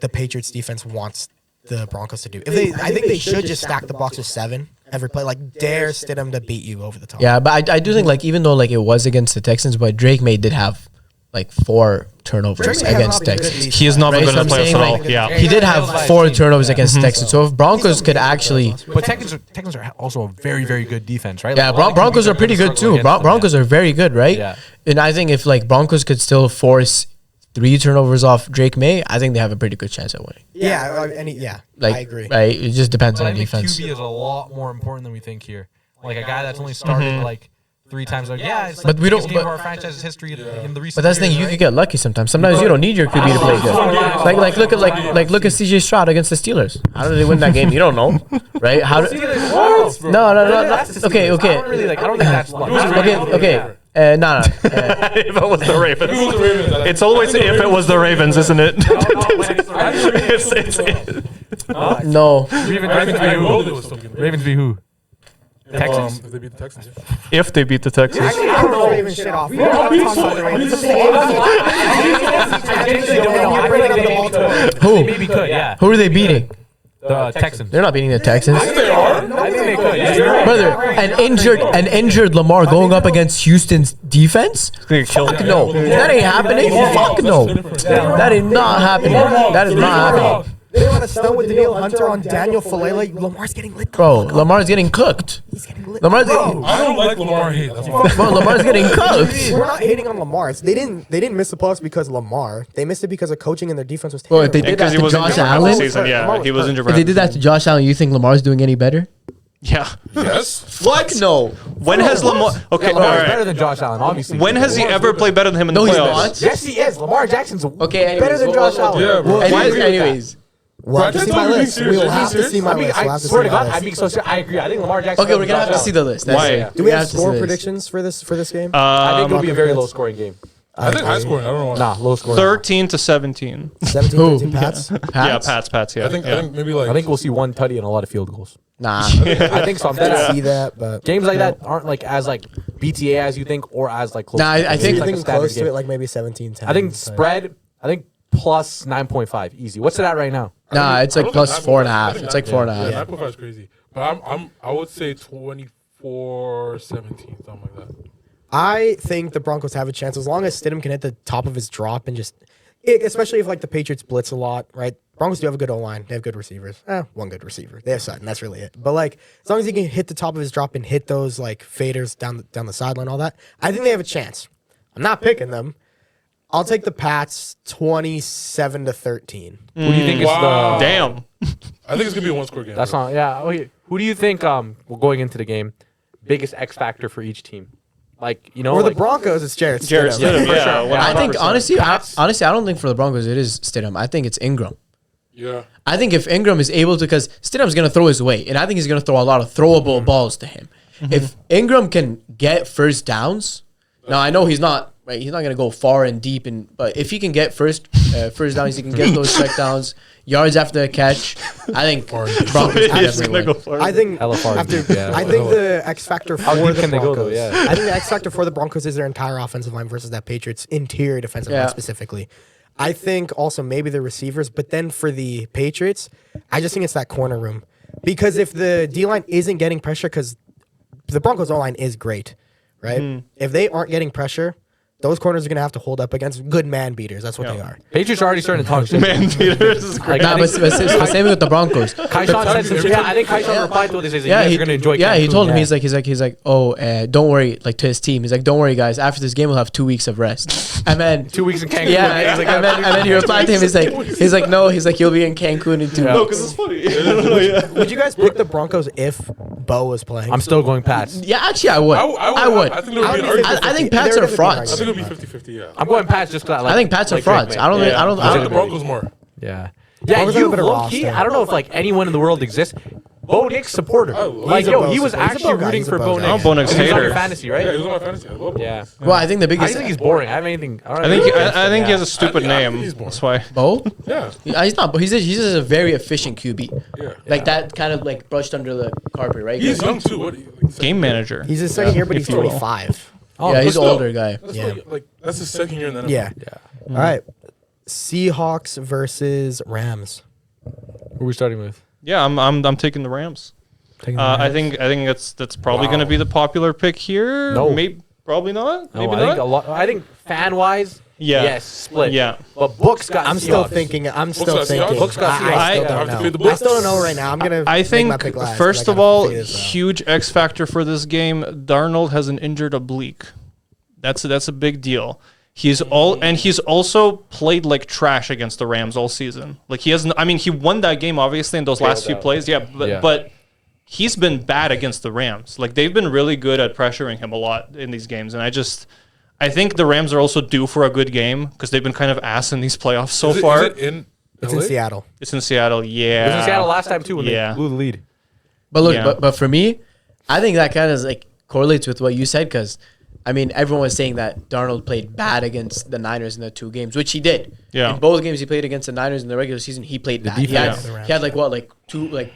the Patriots defense wants the Broncos to do. I think they should just stack the box with 7 every play. Like dare Stidham to beat you over the top. Yeah, but I do think like even though like it was against the Texans, but Drake May did have like 4 turnovers Drake May has against not been good Texans. these He has not been Right, good so at I'm the playoffs saying, at all. like, Yeah. He did have 4 turnovers against the Texans. So if Broncos could actually, But Texans are also a very, very good defense, right? yeah, Like, a lot of Broncos teams are pretty good struggle too. against them, Broncos yeah. are very good, right? Yeah. And I think if like Broncos could still force 3 turnovers off Drake May, I think they have a pretty good chance at winning. I agree. Right? It just depends But I on think defense. QB is a lot more important than we think here. Like a guy that's only started like 3 times. Like, yeah, it's But we don't- biggest game of our franchise's history in the recent. But that's the thing, years, you right? could get lucky sometimes. Sometimes you don't need your QB to play good. Look at CJ Stroud against the Steelers. How did they win that game? You don't know, right? How? No. Okay. I don't really like. I don't think that's luck. Okay. No. If it was the Ravens. Who was the Ravens? It's always if it was the Ravens, isn't it? No. Ravens v who? Texans. If they beat the Texans. If they beat the Texans. Actually, I don't know Ravens shit off. You're bringing up the Baltimore. Who? Maybe could. Yeah. Who are they beating? The Texans. They're not beating the Texans. They are. I think they could. Yeah. Brother, an injured Lamar going up against Houston's defense? Fuck no. That ain't happening. Fuck no. That is not happening. That is not happening. They want to stun with Daniil Hunter on Daniel Falele. Lamar's getting lit. Bro, Lamar's getting cooked. He's getting lit. Lamar's getting, I don't like Lamar hate. That's why. bro, Lamar's getting cooked. We're not hating on Lamar. They didn't miss the playoffs because of Lamar. They missed it because of coaching and their defense was Bro, terrible. if they did Because that he to was Josh injured for half the Allen, season. Yeah, he was injured for if they half did the that to Josh Allen, you think Lamar's doing any better? Yeah. Yes. Fuck no. When has Lamar? Okay, all Lamar's better right. than Josh Allen, obviously. When has he ever played better than him in the No, he's playoffs? not. Yes, he is. Lamar Jackson's Okay, anyways, better than Josh Allen. Yeah, bro. Anyways. We'll have to Bro, see I my thought you were list. being serious. We'll have to Serious? see my list. We'll I have to swear see to my God, list. I'm being so serious. I agree. I think Lamar Jackson. Okay, we're gonna have to see the list. That's Why? it. Do we have have to see score this. predictions for this game? I think it'll be a very low scoring game. I think high scoring. I don't know why. Nah, low scoring. 13 to 17. 17, Who? 13 Pats. Yeah, Pats. Yeah. I think maybe like. I think we'll see one tutty and a lot of field goals. Nah. I think so. I'm I betting see that, but games like that aren't like as like BTA as you think or as like close. Nah, I It's think- you're like a thinking standard close to game. it, like maybe 17-10. I think spread. I think plus 9.5 easy. What's it at right now? Nah, it's I like don't plus think 4.5. think It's like 4.5. Yeah, 9.5 is crazy. But I would say 24-17, something like that. I think the Broncos have a chance as long as Stidham can hit the top of his drop and especially if like the Patriots blitz a lot, right? Broncos do have a good O-line. They have good receivers. One good receiver. They have Sutton. That's really it. But like as long as he can hit the top of his drop and hit those like faders down the sideline, all that, I think they have a chance. I'm not picking them. I'll take the Pats 27-13. Who do you think Wow. is the? Damn. I think it's gonna be a one-score game. That's bro. not. Yeah. Okay. Who do you think? Well, going into the game, biggest X factor for each team? Like For the like, Broncos, it's Jarrett Jarrett Stidham. Stidham, for yeah. sure. well, I think 100%. honestly, I don't think for the Broncos it is Stidham. I think it's Ingram. Yeah. I think if Ingram is able to, because Stidham's going to throw his weight, and I think he's going to throw a lot of throwable balls to him. If Ingram can get first downs, now I know he's not right. He's not going to go far and deep, but if he can get first downs, he can get those check downs, yards after the catch. I think Broncos can He's definitely gonna win. go for I it. think Hella far after deep, yeah. I think the X factor for deep the can they go, Broncos. though? Yeah. I think the X factor for the Broncos is their entire offensive line versus that Patriots interior defensive Yeah. line specifically. I think also maybe the receivers, but then for the Patriots, I just think it's that corner room because if the D line isn't getting pressure, because the Broncos O line is great, right? If they aren't getting pressure, those corners are gonna have to hold up against good man beaters. That's what they are. Patriots are already starting to talk shit. Man beaters is great. Like, Nah, I but think same with the Broncos. Kaishan said some shit. Yeah, I think Kaishan replied to what they said. Yeah, You're gonna enjoy. he Cancun, told him yeah. he's like, oh, don't worry, like to his team. He's like, don't worry, guys. After this game, we'll have 2 weeks of rest. And then 2 weeks in Cancun. yeah, He's like, and then he replied to him. He's like, no, he's like, you'll be in Cancun in 2 Yeah. No, weeks. because it's funny. Would you guys pick the Broncos if Bo was playing? I'm still going Pats. Yeah, actually, I would. I would. I think there would be an argument. I think Pats are frauds. I think it would be 50-50, yeah. I'm going Pats just because I think Pats are frauds. I don't think. I don't. I I think the don't Broncos more. Yeah. Yeah, Broncos have a you better low key. roster. I don't know if like anyone in the world exists. Bo Nick's supporter. Like he's a yo, Bo he was supporter. He's a actually Bo guy. rooting He's a for Bo Bo guy. Nick. I'm a Bo Nick's He's on hater. your fantasy, Yeah, right? he was on my fantasy. I love him. Yeah. Well, I think the I biggest. just think he's boring. I have anything. I I think he has a stupid I name. think he's born. That's why. Bo. Yeah. He's not. But he's just a very efficient QB. Yeah. Like that kind of like brushed under the carpet, right? He's young too. What? Game manager. He's his second year, but he's if you will. 25. Yeah, he's an still. older guy. Yeah. Like that's his second year in the NFL. Yeah. All right. Seahawks versus Rams. Who are we starting with? Yeah, I'm taking the Rams. I think that's probably going to be the popular pick here. No. Maybe probably not. No, Maybe I not. think a lot. I think fan wise, Yeah. yes, split. Yeah. But Books got. I'm still Seahawks. thinking. I'm Books still got thinking. Seahawks? Books got I still Seahawks. don't Have to know. fade the I Books. still don't know right now. I'm gonna. I make think my pick last, first but I of gotta all, figure this out. huge X factor for this game. Darnold has an injured oblique. That's a big deal. He's also played like trash against the Rams all season. Like he hasn't. I mean, he won that game obviously in those last few out. plays. Yeah, but he's been bad against the Rams. Like, they've been really good at pressuring him a lot in these games. And I think the Rams are also due for a good game because they've been kind of ass in these playoffs so far. Is it in It's LA? in Seattle. It's in Seattle, yeah. It was in Seattle last time too when Yeah. they blew the lead. But look, Yeah. but for me, I think that kind of like correlates with what you said because, I mean, everyone was saying that Darnold played bad against the Niners in the 2 games, which he did. Yeah. In both games he played against the Niners in the regular season, he played bad. He had, defense. he had like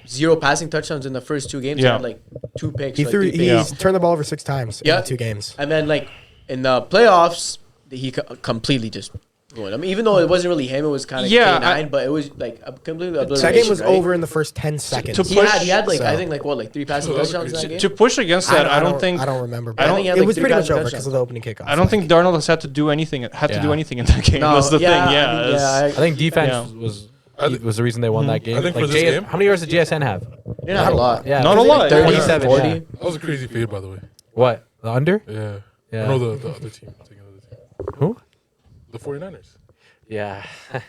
0 passing touchdowns in the first 2 games. He Yeah. had like 2 picks. He like, threw. 3 picks. He's turned the ball over 6 times Yeah. in the 2 games. And then like in the playoffs, he completely just ruined. I mean, even though it wasn't really him, it was kind of Yeah, K9, but it was like a completely That obliteration. game was right? over in the first 10 seconds. to He push- had like So- I think like 3 passing touchdowns in that game. To push against that, I don't think I don't remember. I don't- But think he had, it like, was 3 pretty much passing over touchdowns. because of the opening kickoff. I don't think Darnold has had to do anything. Had to do Yeah. anything in that game. No, That's the thing. I Yeah, mean, it's- I think defense Yeah. was the reason they won that game. I think Like for this game- how many yards did JSN have? not a lot. Yeah, Not a lot. 27, 40. yeah. That was a crazy fade, by the way. What? The under? Yeah. Yeah. I know the other team. Taking another team. Who? The 49ers. Yeah.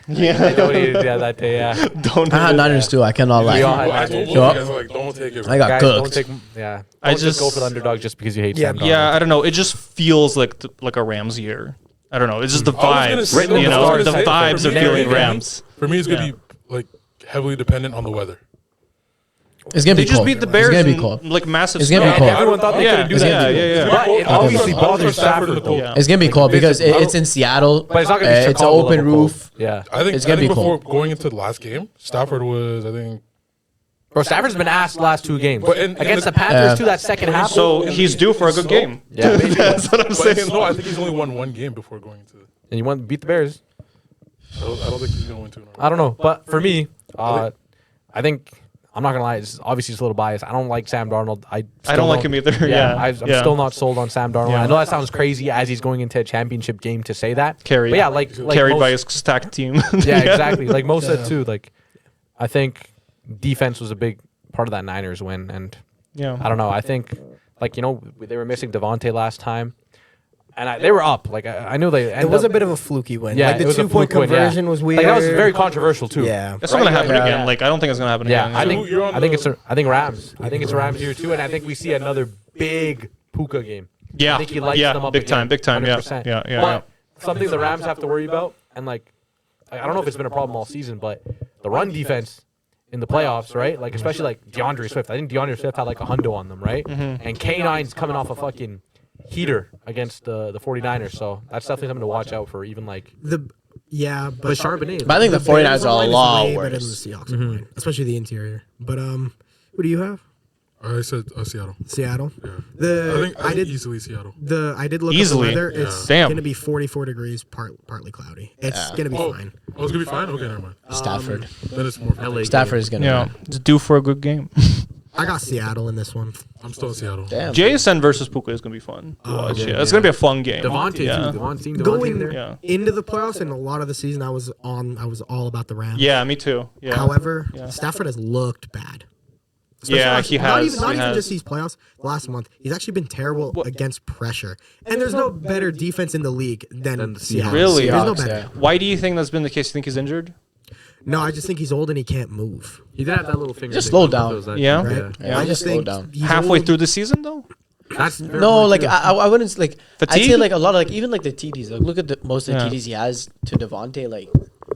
Yeah. I donated that day. Yeah. Don't. I had do that. Niners too. I cannot lie. We all had I told you Yup. guys like don't take it. I got Guys, cooked. don't take. Yeah. I Don't just go just- for the underdog just because you hate Yeah, Sam Darnold. Yeah, I don't know. It just feels like a Rams year. I don't know. It's just the I was vibes. gonna say- You I know, was the gonna say, vibes for are me, feeling for me, Rams. For me, it's gonna Yeah. be like heavily dependent on the weather. It's gonna They be just cold. beat the Bears It's gonna be in cold. like massive. It's gonna be style. cold. Everyone thought they Yeah, couldn't do it's that. gonna be yeah. But it obviously I'll bothers throw Stafford in Stafford. the cold. Yeah. It's gonna be cold because I don't- it's in Seattle. But it's not gonna be It's an Chicago open level cold. roof. Yeah. I think It's gonna be before cold. going into the last game, Stafford was Bro, Stafford's been asked the last 2 games. But in Against the- the Panthers too, that second half. So he's due for a good game. yeah, That's what I'm But saying. it's, no, I think he's only won 1 game before going into. and you want to beat the Bears. I don't think he's gonna win 2 in a row. I don't know, but for me, I think I'm not gonna lie. It's obviously just a little biased. I don't like Sam Darnold. I don't like him either. Yeah, I'm yeah. still not sold on Sam Darnold. Yeah. I know that sounds crazy as he's going into a championship game to say that. Carried. But yeah, like Carried most, by his stacked team. yeah, exactly. Like most said too. Like I think defense was a big part of that Niners win, and Yeah. I don't know. I think like they were missing Devontae last time, and they were up. Like I knew they. It was a bit of a fluky win. Yeah, like it the was a 2-point fluke win, yeah. conversion was weird. Like that was very controversial too. Yeah. That's not gonna happen Yeah. again. Like I don't think it's gonna happen Yeah, again. I think You're on I think the- it's Rams. I think it's a Rams here too, and I think we see another big Puka game. Yeah, I think he lights yeah, them up big again, time, big time. Yeah, 100%. yeah, yeah. But something the Rams have to worry about, and like I don't know if it's been a problem all season, but the run defense in the playoffs, right? Like especially like DeAndre Swift. I think DeAndre Swift had like a hundo on them, right? Mm-hmm. And K9's coming off a fucking heater against the 49ers, so that's definitely something to watch out for. Even like But Charbonnet. But I think the 49ers are a lot better than the worse. Seahawks line, especially the interior. But who do you have? I said Seattle. Seattle. I think I did easily Seattle. I did look Easily? at the weather. Yeah. It's Damn. gonna be 44 degrees, partly cloudy. It's gonna be fine. Oh, it's gonna be fine. Okay, never mind. Stafford. Then it's more. LA. Stafford is gonna. Yeah, it's due for a good game. I got Seattle in this one. I'm still in Seattle. Damn. JSN versus Puka is gonna be fun to watch. Yeah, it's gonna be a fun game. Devontae yeah. too. Devontae Going there. Yeah. into the playoffs and a lot of the season, I was all about the Rams. Yeah, me too. Yeah. However, Yeah. Stafford has looked bad. Yeah, he Not has. even he has. just these playoffs. Last month, he's actually been terrible against pressure. And there's no better defense in the league than the Seahawks. Really? There's no Seahawks, better. yeah. Why do you think that's been the case? You think he's injured? No, I just think he's old and he can't move. He did have that little finger. Just thing. slow I don't know if down. it was that Yeah. thing. Right? Yeah. I just Slow think down. he's Halfway old. through the season, though. That's No, like I wouldn't like. I'd Fatigue? say like a lot of like even like the TDs. Like look at most of the Yeah. TDs he has to Devontae. Like,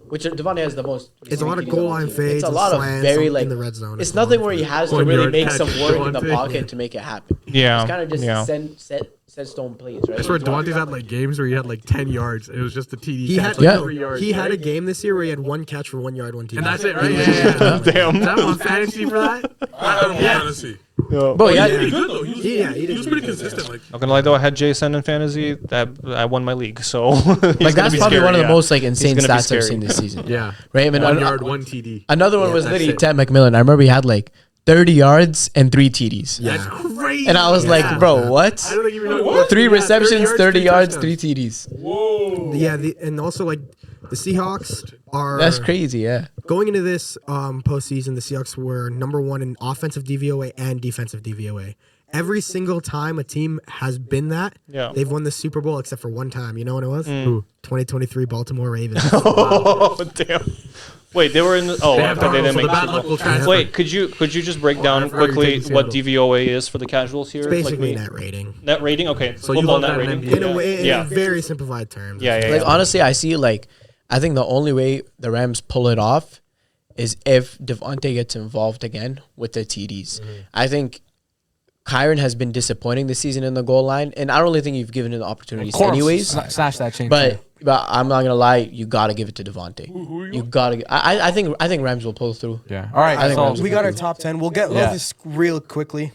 which Devontae has the most. It's a lot of TDs goal on the line team. fades It's a and lot of slants very in like. the red zone. It's nothing where he has to 1 really yard make catch, some work in the Devontae. pocket to make it happen. Yeah. It's kind of just yeah. set stone plays, right? I swear Devontae's had like games where he had like 10 yards. It was just a TD He catch, had, like Yeah. 3 yards. he had a game this year where he had 1 catch for 1 yard, 1 TD. And that's it, right? Yeah. Damn. Is that on fantasy for that? I had him on fantasy. Bro, He yeah. did good though. He did was pretty consistent. Like Not gonna lie though, I had Jason in fantasy. That I won my league, so Like that's probably one of the most like insane gonna be stats I've scary. seen this season. Yeah. Right? I mean, 1 yard, 1 TD. another one Yeah, was that's literally it. Ted McMillan. I remember he had like 30 yards and 3 TDs. Yeah. Crazy. And I was like, bro, what? I don't think even know what. 3 Yeah, receptions, 30 yards, touchdowns. 3 TDs. whoa. Yeah, and also like the Seahawks are That's crazy, yeah. going into this postseason. The Seahawks were number 1 in offensive DVOA and defensive DVOA, every single time a team has been that, Yeah. they've won the Super Bowl except for one time. You know what it was? Who? 2023 Baltimore Ravens. Oh damn! Wait, they were in. I have thought they Darnold, didn't so make the bad the luck Super will Bowl. transfer. Wait, could you just break down I've already quickly taken what Seattle. DVOA is for the casuals here? It's basically Like me? net rating. Net rating. Okay, So you football love net that in rating. NBA. In a way, Yeah. in very simplified terms. Yeah, yeah, Like yeah. honestly, I see like I think the only way the Rams pull it off is if Devontae gets involved again with the TDs. I think Kyron has been disappointing this season in the goal line, and I don't really think you've given him the opportunities anyways. Snatch that chain. But I'm not gonna lie, you gotta give it to Devontae. Who are You gotta. I think Rams will pull through. yeah. All right. I think So Rams We got our top 10. We'll get Yeah. this real quickly.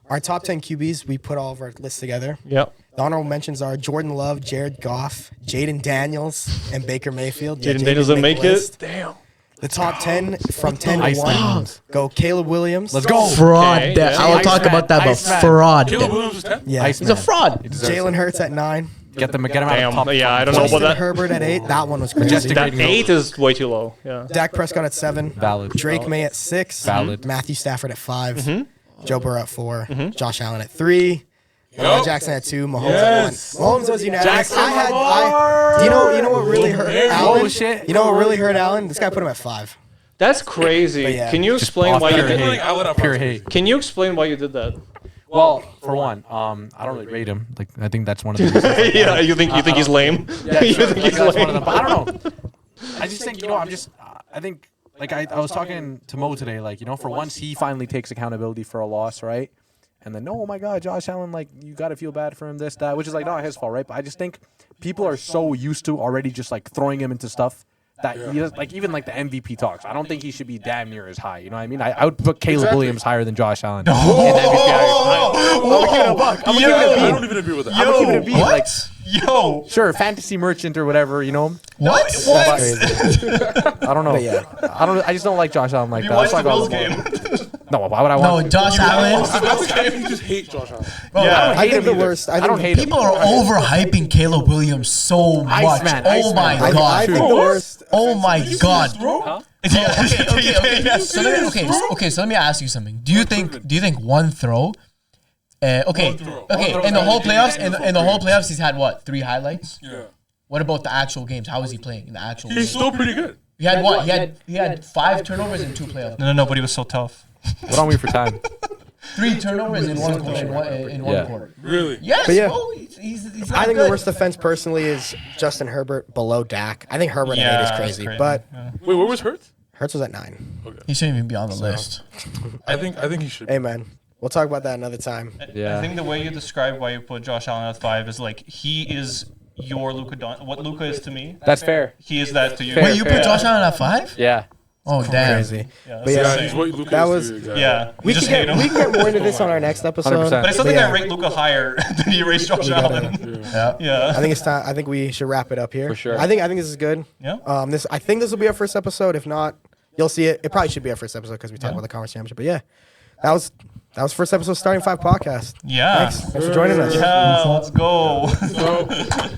Our top 10 QBs, we put all of our lists together. Yep. The honorable mentions are Jordan Love, Jared Goff, Jaden Daniels, and Baker Mayfield. Yeah, Jaden Daniels didn't make the it. list. Damn. The top 10 from 10 to Iceman. 1 go Caleb Williams. let's go. Fraud. Okay, that. yeah. I will talk Iceman, about that, but Iceman. fraud. Caleb Williams is 10? Yeah. He's a fraud. Jalen Hurts at 9. Get them. Get him out of top. Damn. Yeah, I don't know Justin about that. Herbert at 8. That one was crazy. Majestic. That rating. 8 is way too low. Yeah. Dak Prescott at 7. Valid. Drake May at 6. Valid. Matthew Stafford at 5. Joe Burrow at 4. Josh Allen at 3. Lamar Jackson at 2. Mahomes Yes. at 1. Mahomes was unanimous. Jackson you know what really hurt Allen? Oh, shit. You know what really hurt Allen? This guy put him at 5. That's crazy. But yeah. Can you explain off why you pure did? hate. Allen up Pure front. hate. Can you explain why you did that? Well, for one, I don't really rate him. Like, I think that's one of the reasons. Yeah, you think he's lame? Yeah, You sure. think Like, he's that's one of lame? them. But I don't know. I just think, I think, like, I was talking to Mo today, like, for once he finally takes accountability for a loss, right? And then, oh my God, Josh Allen, like, you got to feel bad for him, this, that, which is, like, not his fault, right? But I just think people are so used to already just, like, throwing him into stuff that, he does, like, even, like, the MVP talks. I don't think he should be damn near as high. You know what I mean? I would put Caleb Williams higher than Josh Allen. I'm gonna keep it a buck. I'm gonna keep it a I beat. don't even agree with that. I'm gonna keep it a beat. What? Like, Yo, sure, fantasy merchant or whatever, what? I don't know. But yeah. I just don't like Josh Allen like You that. watched That's the why I Bills go- game? No, why would I No, want? Josh Allen. I think you just hate Josh Allen. Yeah. I hate think him the either. worst. I don't hate him. People are overhyping Caleb Williams so much. Iceman, Oh Iceman. my I god. think the worst. Oh my god. Huh? Yeah, okay. So let me ask you something. Do you think one throw? Okay. In the whole playoffs, in the whole playoffs, he's had what? 3 highlights. Yeah. What about the actual games? How is he playing in the actual He's games? still pretty good. He had what? He had 5 turnovers in 2 playoffs. No, but he was so tough. What on we for time? 3 turnovers in one quarter. In one Yeah. quarter. Really? Yes, But yeah. bro. He's I not think good. the worst offense personally is Justin Herbert below Dak. I think Herbert at 8 is that's crazy. But Wait, where was Hurts? Hurts was at 9. He shouldn't even be on the list. I think he should. Hey, man. We'll talk about that another time. Yeah. I think the way you describe why you put Josh Allen at 5 is like he is your Luka what Luka is to me. That's fair. He is that to you. Fair, Wait, you fair. put Josh Allen at 5? Yeah. Oh damn. Crazy. Yeah, But Yeah, yeah, he's what Lucas that is was- to you guys. yeah. we just can hate him. get more into this on our next episode. 100%. But I still But think yeah. I rate Luka higher than you rate Josh Allen. Yeah. I think it's time. I think we should wrap it up here. For sure. I think this is good. Yeah. I think this will be our first episode. If not, you'll see it. It probably should be our first episode because we talked about the conference championship. But yeah, that was first episode of Starting 5 podcast. Yeah. Thanks for joining us. Yeah, let's go.